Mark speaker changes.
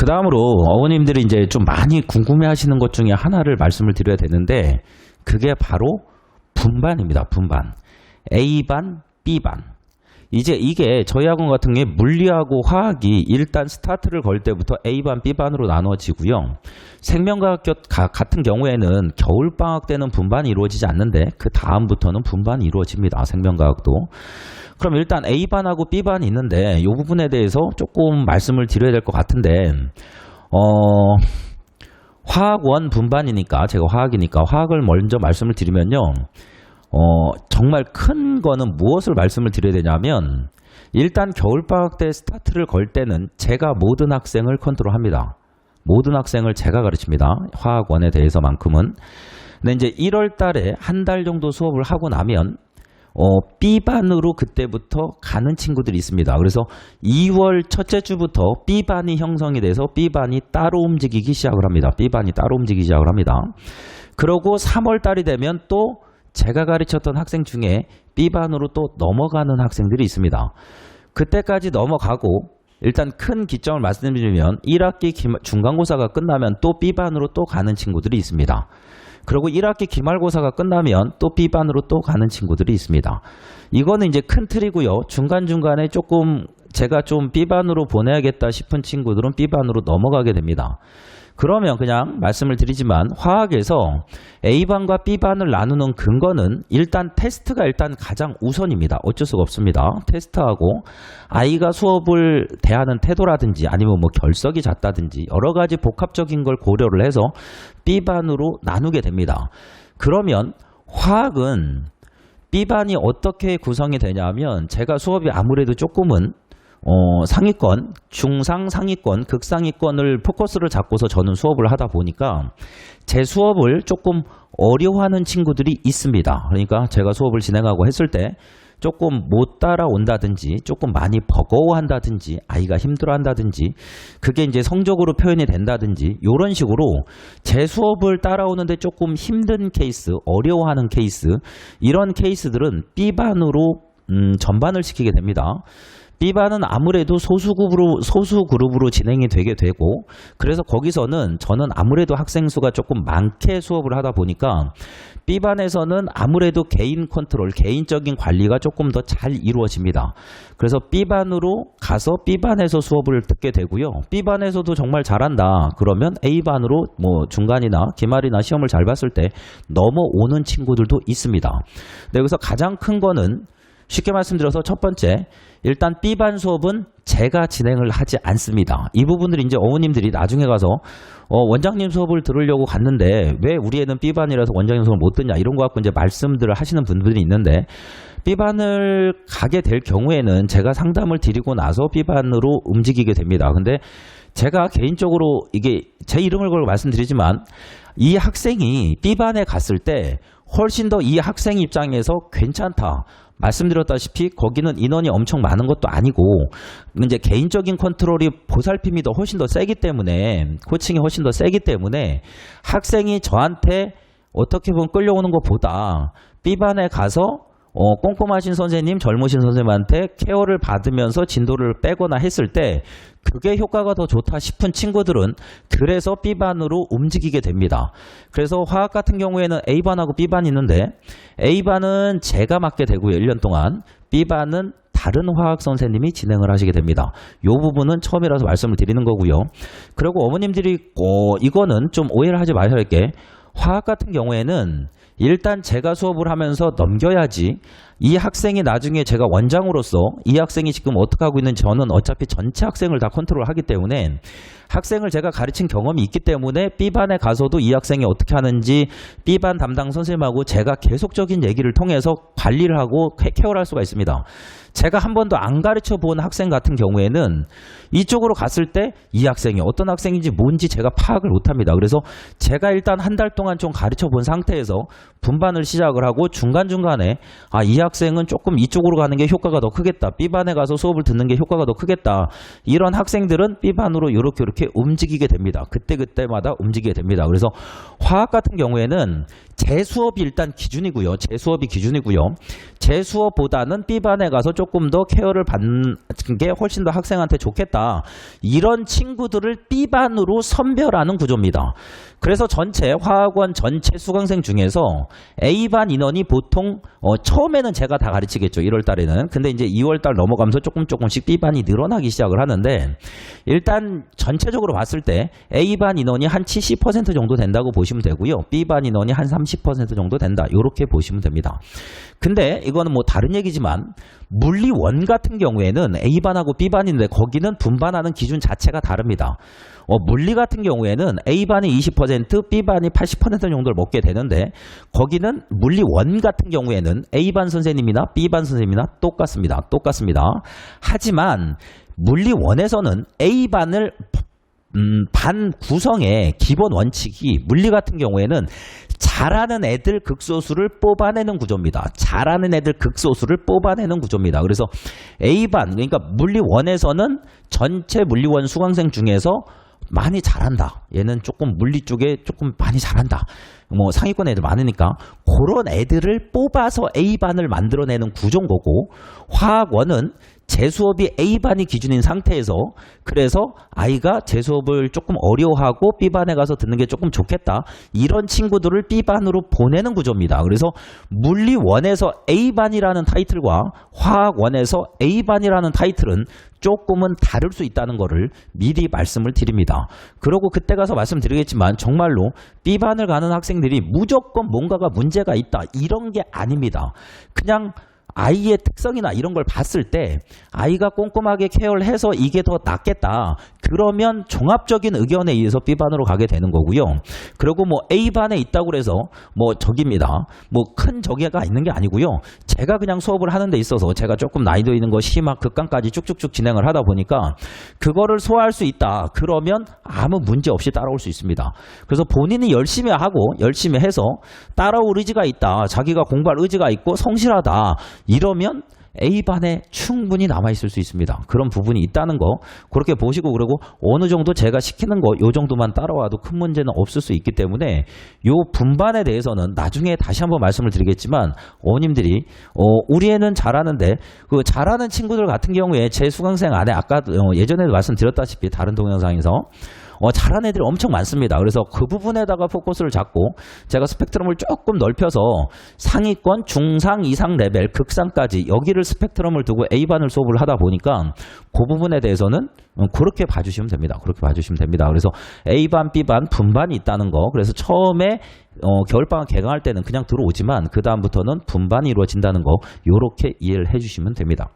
Speaker 1: 그 다음으로 어머님들이 이제 좀 많이 궁금해 하시는 것 중에 하나를 말씀을 드려야 되는데, 그게 바로 분반입니다. 분반. A반, B반. 이제 이게 저희 학원 같은 게 물리하고 화학이 일단 스타트를 걸 때부터 A반, B반으로 나눠지고요. 생명과학 같은 경우에는 겨울방학 때는 분반이 이루어지지 않는데 그 다음부터는 분반이 이루어집니다. 생명과학도. 그럼 일단 A반하고 B반이 있는데 이 부분에 대해서 조금 말씀을 드려야 될 것 같은데, 화학원 분반이니까, 제가 화학이니까 화학을 먼저 말씀을 드리면요. 정말 큰 거는 무엇을 말씀을 드려야 되냐면, 일단 겨울방학 때 스타트를 걸 때는 제가 모든 학생을 컨트롤합니다. 모든 학생을 제가 가르칩니다. 화학원에 대해서만큼은. 근데 이제 1월 달에 한 달 정도 수업을 하고 나면 B반으로 그때부터 가는 친구들이 있습니다. 그래서 2월 첫째 주부터 B반이 형성이 돼서 B반이 따로 움직이기 시작을 합니다. B반이 따로 움직이기 시작을 합니다. 그러고 3월 달이 되면 또 제가 가르쳤던 학생 중에 B반으로 또 넘어가는 학생들이 있습니다. 그때까지 넘어가고, 일단 큰 기점을 말씀드리면 1학기 중간고사가 끝나면 또 B반으로 또 가는 친구들이 있습니다. 그리고 1학기 기말고사가 끝나면 또 B반으로 또 가는 친구들이 있습니다. 이거는 이제 큰 틀이고요. 중간중간에 조금 제가 좀 B반으로 보내야겠다 싶은 친구들은 B반으로 넘어가게 됩니다. 그러면 그냥 말씀을 드리지만 화학에서 A반과 B반을 나누는 근거는 일단 테스트가 일단 가장 우선입니다. 어쩔 수가 없습니다. 테스트하고 아이가 수업을 대하는 태도라든지 아니면 뭐 결석이 잦다든지 여러 가지 복합적인 걸 고려를 해서 B반으로 나누게 됩니다. 그러면 화학은 B반이 어떻게 구성이 되냐면, 제가 수업이 아무래도 조금은 상위권, 중상, 상위권, 극상위권을 포커스를 잡고서 저는 수업을 하다 보니까 제 수업을 조금 어려워하는 친구들이 있습니다. 그러니까 제가 수업을 진행하고 했을 때 조금 못 따라온다든지, 조금 많이 버거워한다든지, 아이가 힘들어한다든지, 그게 이제 성적으로 표현이 된다든지, 이런 식으로 제 수업을 따라오는데 조금 힘든 케이스, 어려워하는 케이스, 이런 케이스들은 B반으로 전반을 시키게 됩니다. B반은 아무래도 소수 그룹으로 진행이 되게 되고, 그래서 거기서는 저는 아무래도 학생 수가 조금 많게 수업을 하다 보니까 B반에서는 아무래도 개인 컨트롤, 개인적인 관리가 조금 더 잘 이루어집니다. 그래서 B반으로 가서 B반에서 수업을 듣게 되고요. B반에서도 정말 잘한다 그러면 A반으로 뭐 중간이나 기말이나 시험을 잘 봤을 때 넘어오는 친구들도 있습니다. 네, 여기서 가장 큰 거는 쉽게 말씀드려서 첫 번째, 일단 B반 수업은 제가 진행을 하지 않습니다. 이 부분을 이제 어머님들이 나중에 가서 원장님 수업을 들으려고 갔는데 왜 우리 애는 B반이라서 원장님 수업을 못 듣냐, 이런 거 갖고 이제 말씀들을 하시는 분들이 있는데, B반을 가게 될 경우에는 제가 상담을 드리고 나서 B반으로 움직이게 됩니다. 근데 제가 개인적으로 이게 제 이름을 걸고 말씀드리지만, 이 학생이 B반에 갔을 때 훨씬 더 이 학생 입장에서 괜찮다. 말씀드렸다시피 거기는 인원이 엄청 많은 것도 아니고 이제 개인적인 컨트롤이, 보살핌이 훨씬 더 세기 때문에, 코칭이 훨씬 더 세기 때문에 학생이 저한테 어떻게 보면 끌려오는 것보다 B반에 가서 꼼꼼하신 선생님, 젊으신 선생님한테 케어를 받으면서 진도를 빼거나 했을 때 그게 효과가 더 좋다 싶은 친구들은 그래서 B반으로 움직이게 됩니다. 그래서 화학 같은 경우에는 A반하고 B반이 있는데, A반은 제가 맡게 되고요, 1년 동안. B반은 다른 화학 선생님이 진행을 하시게 됩니다. 이 부분은 처음이라서 말씀을 드리는 거고요. 그리고 어머님들이 이거는 좀 오해를 하지 마셔야 할 게, 화학 같은 경우에는 일단 제가 수업을 하면서 넘겨야지 이 학생이 나중에 제가 원장으로서 이 학생이 지금 어떻게 하고 있는지 저는 어차피 전체 학생을 다 컨트롤하기 때문에, 학생을 제가 가르친 경험이 있기 때문에 B반에 가서도 이 학생이 어떻게 하는지 B반 담당 선생님하고 제가 계속적인 얘기를 통해서 관리를 하고 케어를 할 수가 있습니다. 제가 한 번도 안 가르쳐 본 학생 같은 경우에는 이쪽으로 갔을 때 이 학생이 어떤 학생인지 뭔지 제가 파악을 못합니다. 그래서 제가 일단 한 달 동안 좀 가르쳐 본 상태에서 분반을 시작을 하고, 중간중간에 이 학생은 조금 이쪽으로 가는 게 효과가 더 크겠다, B반에 가서 수업을 듣는 게 효과가 더 크겠다, 이런 학생들은 B반으로 이렇게 움직이게 됩니다. 그때마다 움직이게 됩니다. 그래서 화학 같은 경우에는 재수업이 일단 기준이고요. 재수업이 기준이고요. 재수업보다는 B반에 가서 조금 더 케어를 받는 게 훨씬 더 학생한테 좋겠다. 이런 친구들을 B반으로 선별하는 구조입니다. 그래서 전체 화학원 전체 수강생 중에서 A반 인원이 보통 처음에는 제가 다 가르치겠죠. 1월 달에는. 근데 이제 2월 달 넘어가면서 조금씩 B반이 늘어나기 시작을 하는데 일단 전체적으로 봤을 때 A반 인원이 한 70% 정도 된다고 보시면 되고요. B반 인원이 한 30% 정도 된다. 이렇게 보시면 됩니다. 근데 이거는 뭐 다른 얘기지만 물리 원 같은 경우에는 A반하고 B반인데 거기는 분반하는 기준 자체가 다릅니다. 물리 같은 경우에는 A반이 20%, B반이 80% 정도를 먹게 되는데 거기는 물리 원 같은 경우에는 A반 선생님이나 B반 선생님이나 똑같습니다. 하지만 물리 원에서는 A반을 반 구성의 기본 원칙이 물리 같은 경우에는 잘하는 애들 극소수를 뽑아내는 구조입니다. 그래서 A반, 그러니까 물리 원에서는 전체 물리 원 수강생 중에서 많이 잘한다. 얘는 조금 물리 쪽에 조금 많이 잘한다. 뭐 상위권 애들 많으니까 그런 애들을 뽑아서 A반을 만들어내는 구조인 거고, 화학원은 재수업이 A반이 기준인 상태에서 그래서 아이가 재수업을 조금 어려워하고 B반에 가서 듣는 게 조금 좋겠다. 이런 친구들을 B반으로 보내는 구조입니다. 그래서 물리원에서 A반이라는 타이틀과 화학원에서 A반이라는 타이틀은 조금은 다를 수 있다는 거를 미리 말씀을 드립니다. 그러고 그때 가서 말씀드리겠지만 정말로 B반을 가는 학생들이 무조건 뭔가가 문제가 있다. 이런 게 아닙니다. 그냥 아이의 특성이나 이런 걸 봤을 때 아이가 꼼꼼하게 케어를 해서 이게 더 낫겠다. 그러면 종합적인 의견에 의해서 B반으로 가게 되는 거고요. 그리고 뭐 A반에 있다고 해서 뭐 적입니다. 뭐 큰 적이가 있는 게 아니고요. 제가 그냥 수업을 하는 데 있어서 제가 조금 난이도 있는 거 심화 극강까지 쭉쭉쭉 진행을 하다 보니까 그거를 소화할 수 있다. 그러면 아무 문제 없이 따라올 수 있습니다. 그래서 본인이 열심히 하고 열심히 해서 따라올 의지가 있다. 자기가 공부할 의지가 있고 성실하다. 이러면 A반에 충분히 남아있을 수 있습니다. 그런 부분이 있다는 거 그렇게 보시고, 그리고 어느 정도 제가 시키는 거 요 정도만 따라와도 큰 문제는 없을 수 있기 때문에 요 분반에 대해서는 나중에 다시 한번 말씀을 드리겠지만 어머님들이 우리 애는 잘하는데 그 잘하는 친구들 같은 경우에 제 수강생 안에 아까 예전에도 말씀드렸다시피 다른 동영상에서 잘하는 애들이 엄청 많습니다. 그래서 그 부분에다가 포커스를 잡고 제가 스펙트럼을 조금 넓혀서 상위권, 중상, 이상 레벨, 극상까지 여기를 스펙트럼을 두고 A반을 수업을 하다 보니까 그 부분에 대해서는 그렇게 봐주시면 됩니다. 그래서 A반, B반, 분반이 있다는 거. 그래서 처음에 겨울방학 개강할 때는 그냥 들어오지만 그 다음부터는 분반이 이루어진다는 거. 요렇게 이해를 해주시면 됩니다.